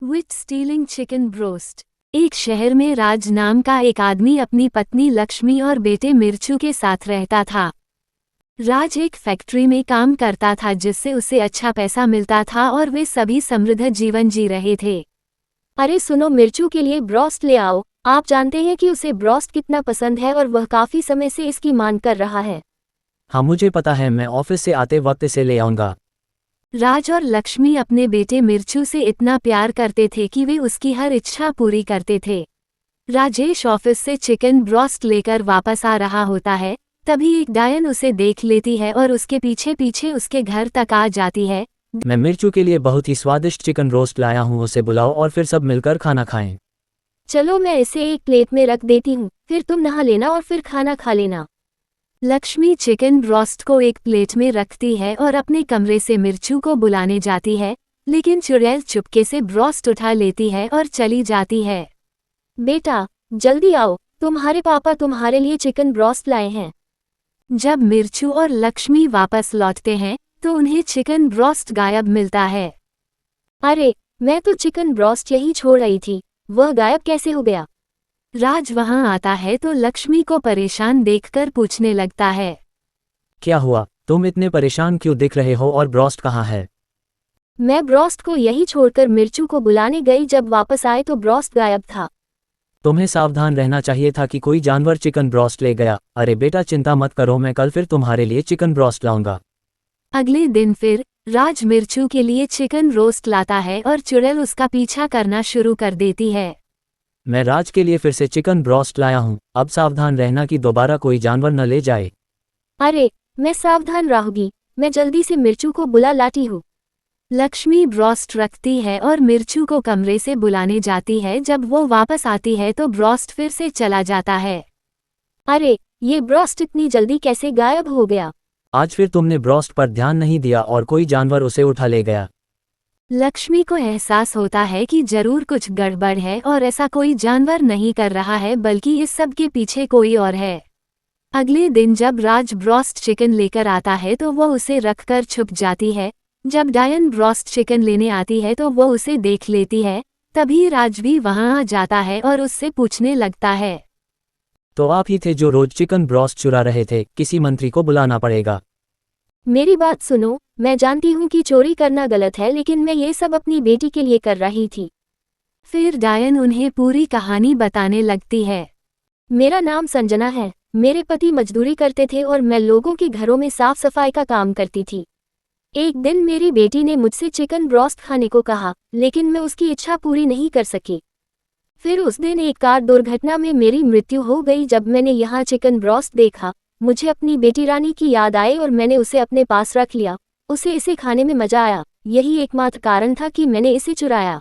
With stealing chicken broast. एक शहर में राज नाम का एक आदमी अपनी पत्नी लक्ष्मी और बेटे मिर्चू के साथ रहता था। राज एक फैक्ट्री में काम करता था जिससे उसे अच्छा पैसा मिलता था और वे सभी समृद्ध जीवन जी रहे थे। अरे सुनो, मिर्चू के लिए ब्रोस्ट ले आओ। आप जानते हैं कि उसे ब्रोस्ट कितना पसंद है और वह काफी समय से इसकी मांग कर रहा है। हाँ मुझे पता है, मैं ऑफिस से आते वक्त इसे ले आऊंगा। राज और लक्ष्मी अपने बेटे मिर्चू से इतना प्यार करते थे कि वे उसकी हर इच्छा पूरी करते थे। राजेश ऑफिस से चिकन ब्रोस्ट लेकर वापस आ रहा होता है, तभी एक डायन उसे देख लेती है और उसके पीछे पीछे उसके घर तक आ जाती है। मैं मिर्चू के लिए बहुत ही स्वादिष्ट चिकन रोस्ट लाया हूँ, उसे बुलाओ और फिर सब मिलकर खाना खाएं। चलो मैं इसे एक प्लेट में रख देती हूँ, फिर तुम नहा लेना और फिर खाना खा लेना। लक्ष्मी चिकन ब्रोस्ट को एक प्लेट में रखती है और अपने कमरे से मिर्चू को बुलाने जाती है, लेकिन चुड़ैल चुपके से ब्रोस्ट उठा लेती है और चली जाती है। बेटा जल्दी आओ, तुम्हारे पापा तुम्हारे लिए चिकन ब्रोस्ट लाए हैं। जब मिर्चू और लक्ष्मी वापस लौटते हैं तो उन्हें चिकन ब्रोस्ट गायब मिलता है। अरे मैं तो चिकन ब्रोस्ट यहीं छोड़ रही थी, वह गायब कैसे हो गया? राज वहां आता है तो लक्ष्मी को परेशान देखकर पूछने लगता है, क्या हुआ, तुम इतने परेशान क्यों दिख रहे हो और ब्रोस्ट कहाँ है? मैं ब्रोस्ट को यहीं छोड़कर मिर्चू को बुलाने गई, जब वापस आए तो ब्रोस्ट गायब था। तुम्हें सावधान रहना चाहिए था कि कोई जानवर चिकन ब्रोस्ट ले गया। अरे बेटा चिंता मत करो, मैं कल फिर तुम्हारे लिए चिकन ब्रोस्ट लाऊंगा। अगले दिन फिर राज मिर्चू के लिए चिकन रोस्ट लाता है और चुड़ैल उसका पीछा करना शुरू कर देती है। मैं राज के लिए फिर से चिकन ब्रोस्ट लाया हूँ, अब सावधान रहना कि दोबारा कोई जानवर न ले जाए। अरे मैं सावधान रहूंगी, मैं जल्दी से मिर्चू को बुला लाती हूँ। लक्ष्मी ब्रोस्ट रखती है और मिर्चू को कमरे से बुलाने जाती है। जब वो वापस आती है तो ब्रोस्ट फिर से चला जाता है। अरे ये ब्रोस्ट इतनी जल्दी कैसे गायब हो गया? आज फिर तुमने ब्रोस्ट पर ध्यान नहीं दिया और कोई जानवर उसे उठा ले गया। लक्ष्मी को एहसास होता है कि जरूर कुछ गड़बड़ है और ऐसा कोई जानवर नहीं कर रहा है, बल्कि इस सब के पीछे कोई और है। अगले दिन जब राज ब्रोस्ट चिकन लेकर आता है तो वो उसे रखकर छुप जाती है। जब डायन ब्रोस्ट चिकन लेने आती है तो वो उसे देख लेती है, तभी राज भी वहां आ जाता है और उससे पूछने लगता है, तो आप ही थे जो रोज चिकन ब्रोस्ट चुरा रहे थे? किसी मंत्री को बुलाना पड़ेगा। मेरी बात सुनो, मैं जानती हूँ कि चोरी करना गलत है, लेकिन मैं ये सब अपनी बेटी के लिए कर रही थी। फिर डायन उन्हें पूरी कहानी बताने लगती है। मेरा नाम संजना है, मेरे पति मजदूरी करते थे और मैं लोगों के घरों में साफ सफाई का काम करती थी। एक दिन मेरी बेटी ने मुझसे चिकन ब्रोस्ट खाने को कहा, लेकिन मैं उसकी इच्छा पूरी नहीं कर सकी। फिर उस दिन एक कार दुर्घटना में मेरी मृत्यु हो गई। जब मैंने यहाँ चिकन ब्रोस्ट देखा, मुझे अपनी बेटी रानी की याद आई और मैंने उसे अपने पास रख लिया। उसे इसे खाने में मजा आया, यही एकमात्र कारण था कि मैंने इसे चुराया।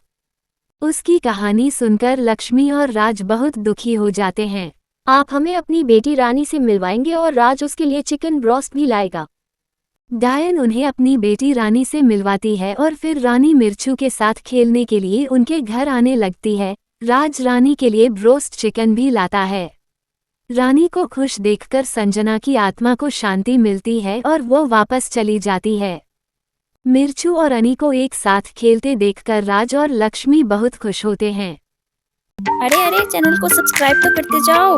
उसकी कहानी सुनकर लक्ष्मी और राज बहुत दुखी हो जाते हैं। आप हमें अपनी बेटी रानी से मिलवाएंगे और राज उसके लिए चिकन ब्रोस्ट भी लाएगा। डायन उन्हें अपनी बेटी रानी से मिलवाती है और फिर रानी मिर्चू के साथ खेलने के लिए उनके घर आने लगती है। राज रानी के लिए ब्रोस्ट चिकन भी लाता है। रानी को खुश देखकर संजना की आत्मा को शांति मिलती है और वो वापस चली जाती है। मिर्चू और अनी को एक साथ खेलते देखकर राज और लक्ष्मी बहुत खुश होते हैं। अरे चैनल को सब्सक्राइब तो करते जाओ।